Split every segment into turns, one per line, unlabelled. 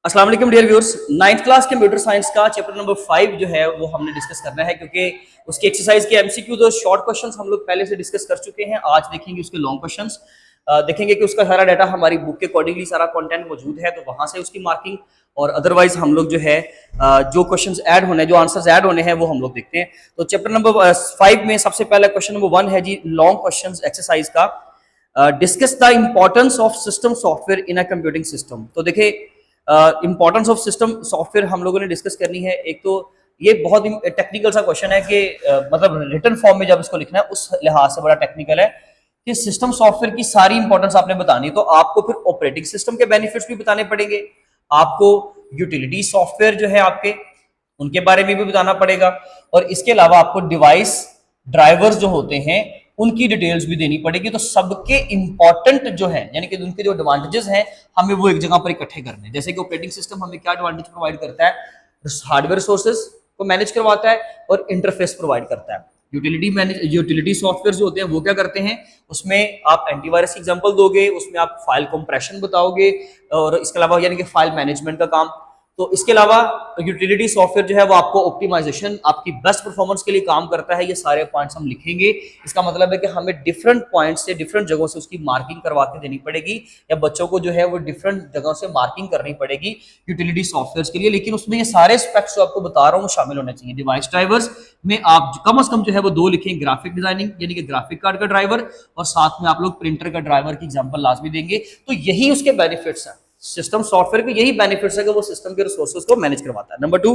अस्सलाम वालेकुम dear viewers. 9th class computer science का चैप्टर नंबर 5 जो है वो हमने डिस्कस करना है, क्योंकि उसकी एक्सरसाइज के एमसीक्यू तो शॉर्ट क्वेश्चंस हम लोग पहले से डिस्कस कर चुके हैं। आज देखेंगे उसके लॉन्ग क्वेश्चंस, देखेंगे कि उसका सारा डाटा हमारी बुक के अकॉर्डिंगली सारा कंटेंट मौजूद है, तो वहां से उसकी मार्किंग और अदरवाइज हम लोग जो है जो क्वेश्चंस ऐड होने, जो आंसर्स ऐड होने हैं वो हम लोग देखते हैं। तो चैप्टर नंबर 5 में सबसे पहला क्वेश्चन नंबर 1 है जी लॉन्ग क्वेश्चंस एक्सरसाइज का। Discuss the importance of system software in a computing system. तो देखिए इंपॉर्टेंस ऑफ सिस्टम सॉफ्टवेयर हम लोगों ने डिस्कस करनी है। एक तो ये बहुत ही टेक्निकल सा क्वेश्चन है कि मतलब रिटन फॉर्म में जब इसको लिखना है उस लिहाज से बड़ा टेक्निकल है कि सिस्टम सॉफ्टवेयर की सारी इंपॉर्टेंस आपने बतानी है। तो आपको फिर ऑपरेटिंग सिस्टम के बेनिफिट्स भी बताने पड़ेंगे, आपको यूटिलिटी सॉफ्टवेयर जो है आपके उनके बारे में भी बताना पड़ेगा, और इसके अलावा आपको डिवाइस ड्राइवर्स जो होते हैं उनकी डिटेल्स भी देनी पड़ेगी। तो सबके इंपॉर्टेंट जो है यानी कि उनके जो एडवांटेजेस हैं हमें वो एक जगह पर इकट्ठे करने हैं। जैसे कि ऑपरेटिंग सिस्टम हमें क्या एडवांटेज प्रोवाइड करता है, हार्डवेयर सोर्सेज को मैनेज करवाता है और इंटरफेस प्रोवाइड करता है। यूटिलिटी सॉफ्टवेयर जो होते हैं वो क्या करते हैं, उसमें आप एंटीवायरस की एग्जांपल दोगे, उसमें आप फाइल कंप्रेशन बताओगे, और इसके अलावा यानी कि फाइल मैनेजमेंट का काम। तो इसके अलावा यूटिलिटी सॉफ्टवेयर जो है वो आपको ऑप्टिमाइजेशन, आपकी बेस्ट परफॉर्मेंस के लिए काम करता है। ये सारे पॉइंट्स हम लिखेंगे। इसका मतलब है कि हमें डिफरेंट पॉइंट्स से डिफरेंट जगहों से उसकी मार्किंग करवा के देनी पड़ेगी, या बच्चों को जो है वो डिफरेंट जगहों से मार्किंग करनी पड़ेगी यूटिलिटी सॉफ्टवेयर के लिए। लेकिन उसमें ये सारे स्पेक्ट्स जो आपको बता रहा हूँ शामिल होने चाहिए। डिवाइस ड्राइवर्स में आप कम से कम जो है वो 2 लिखें, ग्राफिक डिजाइनिंग यानी कि ग्राफिक कार्ड का ड्राइवर, और साथ में आप लोग प्रिंटर का ड्राइवर की एग्जाम्पल लाजमी देंगे। तो यही उसके बेनिफिट्स हैं। सिस्टम सॉफ्टवेयर के यही बेनिफिट्स है कि वो सिस्टम के रिसोर्सेज को मैनेज करवाता है। Number 2,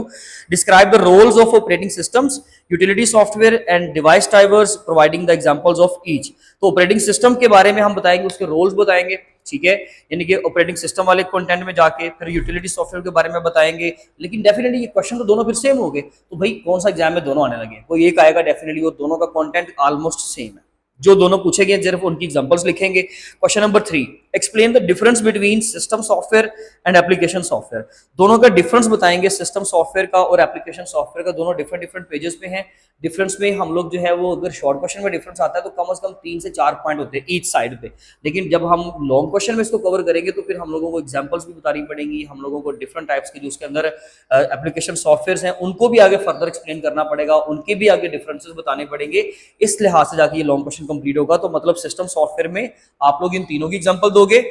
describe the roles of operating systems, utility software and device drivers, providing the examples of each. तो ऑपरेटिंग सिस्टम के बारे में हम बताएंगे, उसके रोल्स बताएंगे, ठीक है, यानी कि ऑपरेटिंग सिस्टम वाले कंटेंट में जाके फिर यूटिलिटी सॉफ्टवेयर के बारे में बताएंगे। लेकिन डेफिनेटली ये क्वेश्चन तो दोनों फिर सेम हो गए, तो भाई कौन सा एग्जाम में दोनों आने लगे, कोई एक आएगा डेफिनेटली, और दोनों का कंटेंट ऑलमोस्ट सेम है। जो दोनों पूछे गए सिर्फ उनकी एग्जांपल्स लिखेंगे। Question number 3, explain the difference between system software and application software. दोनों का डिफरेंस बताएंगे, सिस्टम सॉफ्टवेयर का और एप्लीकेशन सॉफ्टवेयर का, दोनों डिफरेंट डिफरेंट पेजेस पे हैं। डिफरेंस में हम लोग जो है वो अगर शॉर्ट क्वेश्चन में डिफरेंस आता है तो कम से कम 3 से 4 पॉइंट होते हैं ईच साइड पे। लेकिन जब हम लॉन्ग क्वेश्चन में इसको कवर करेंगे तो फिर हम लोगों को एग्जांपल्स भी बतानी पड़ेंगी, हम लोगों को डिफरेंट टाइप्स के जो उसके अंदर एप्लीकेशन सॉफ्टवेयर हैं उनको भी आगे फर्दर एक्सप्लेन करना पड़ेगा, उनके भी आगे डिफरेंसेस बताने पड़ेंगे। इस लिहाज से जाके ये लॉन्ग क्वेश्चन कंप्लीट होगा। तो मतलब सिस्टम सॉफ्टवेयर में आप लोग इन तीनों की एग्जांपल दोगे,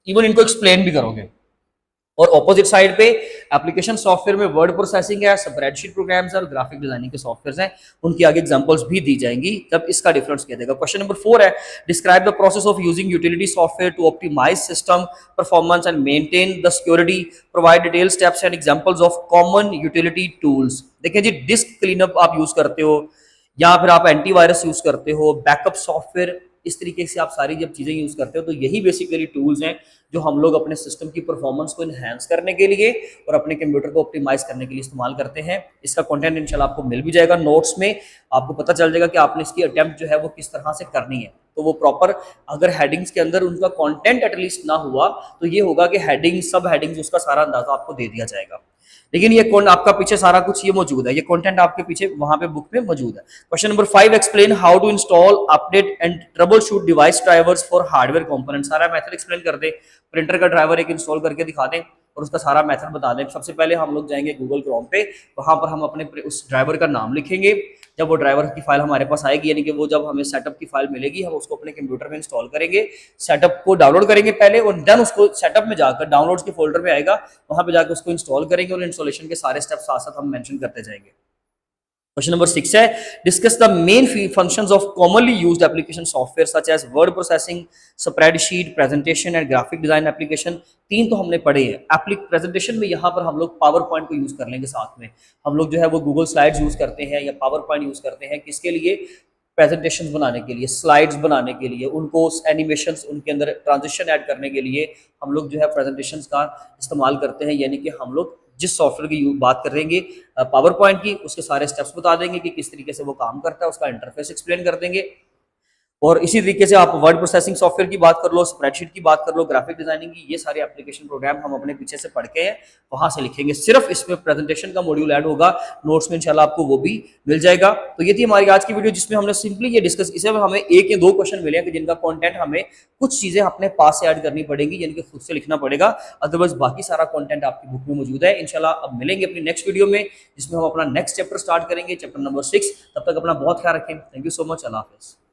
इवन इनको एक्सप्लेन भी करोगे। और ऑपोजिट साइड पे एप्लीकेशन सॉफ्टवेयर में वर्ड प्रोसेसिंग है, स्प्रेडशीट प्रोग्राम्स और ग्राफिक डिजाइनिंग के सॉफ्टवेयर हैं, उनकी आगे एग्जांपल्स भी दी जाएंगी जब इसका डिफरेंस किया जाएगा। क्वेश्चन नंबर 4 है, describe the process of using utility software to optimise system performance and maintain the security, provide detail steps and examples of common utility tools. देखिए जी, डिस्क क्लीनअप आप यूज करते हो या फिर आप एंटीवायरस यूज करते हो, बैकअप सॉफ्टवेयर, इस तरीके से आप सारी जब चीजें यूज करते हो तो यही बेसिकली टूल्स हैं जो हम लोग अपने सिस्टम की परफॉर्मेंस को इनहेंस करने के लिए और अपने कंप्यूटर को ऑप्टिमाइज करने के लिए इस्तेमाल करते हैं। इसका कंटेंट इंशाल्लाह आपको मिल भी जाएगा नोट्स में, आपको पता चल जाएगा कि आपने इसकी अटेम्प्ट जो है वो किस तरह से करनी है। तो वो प्रॉपर, अगर हेडिंग्स के अंदर उनका कंटेंट एटलीस्ट ना हुआ तो ये होगा कि हेडिंग सब हेडिंग्स उसका सारा अंदाजा आपको दे दिया जाएगा। लेकिन ये कौन आपका पीछे सारा कुछ ये मौजूद है, ये कंटेंट आपके पीछे वहां पे बुक में मौजूद है। Question number 5, explain how to install, update and troubleshoot device drivers for hardware component. सारा मेथड एक्सप्लेन कर दे, प्रिंटर का ड्राइवर एक इंस्टॉल करके दिखा दें और उसका सारा मेथड बता दें। सबसे पहले हम लोग जाएंगे गूगल क्रोम पे, वहां पर हम अपने उस ड्राइवर का नाम लिखेंगे। जब वो ड्राइवर की फाइल हमारे पास आएगी, यानी कि वो जब हमें सेटअप की फाइल मिलेगी, हम उसको अपने कंप्यूटर में इंस्टॉल करेंगे, सेटअप को डाउनलोड करेंगे पहले, और देन उसको सेटअप में जाकर डाउनलोड्स के फोल्डर में आएगा, वहां पे जाकर उसको इंस्टॉल करेंगे और इंस्टॉलेशन के सारे स्टेप साथ साथ हम मेंशन करते जाएंगे। क्वेश्चन नंबर 6 है, discuss the main functions of commonly used application software such as word processing, spreadsheet, presentation and graphic design application. 3 तो हमने पढ़े हैं। प्रेजेंटेशन में यहाँ पर हम लोग पावर पॉइंट को यूज कर लेंगे, साथ में हम लोग जो है वो गूगल स्लाइड्स यूज करते हैं या पावर पॉइंट यूज करते हैं, किसके लिए, प्रेजेंटेशंस बनाने के लिए, स्लाइड्स बनाने के लिए, उनको एनिमेशंस, उनके अंदर ट्रांजिशन ऐड करने के लिए हम लोग जो है प्रेजेंटेशंस का इस्तेमाल करते हैं। यानी कि हम लोग जिस सॉफ्टवेयर की बात करेंगे पावर पॉइंट की, उसके सारे स्टेप्स बता देंगे कि किस तरीके से वो काम करता है, उसका इंटरफेस एक्सप्लेन कर देंगे। और इसी तरीके से आप वर्ड प्रोसेसिंग सॉफ्टवेयर की बात कर लो, स्प्रेडशीट की बात कर लो, ग्राफिक डिजाइनिंग की, ये सारे एप्लीकेशन प्रोग्राम हम अपने पीछे से पढ़ के हैं, वहां से लिखेंगे। सिर्फ इसमें प्रेजेंटेशन का मॉड्यूल ऐड होगा, नोट्स में इंशाल्लाह आपको वो भी मिल जाएगा। तो ये थी हमारी आज की वीडियो, जिसमें हमने सिंपली ये डिस्कस, इसे हमें 1 या 2 क्वेश्चन मिले हैं कि जिनका कंटेंट हमें कुछ चीजें अपने पास से ऐड करनी पड़ेंगी, यानी कि खुद से लिखना पड़ेगा, अदरवाइज बाकी सारा कंटेंट आपकी बुक में मौजूद है। इंशाल्लाह अब मिलेंगे अपनी नेक्स्ट वीडियो में, जिसमें हम अपना नेक्स्ट चैप्टर स्टार्ट करेंगे, चैप्टर नंबर 6। तब तक अपना बहुत ख्याल रखें। Thank you so much. अल्लाह हाफिज़।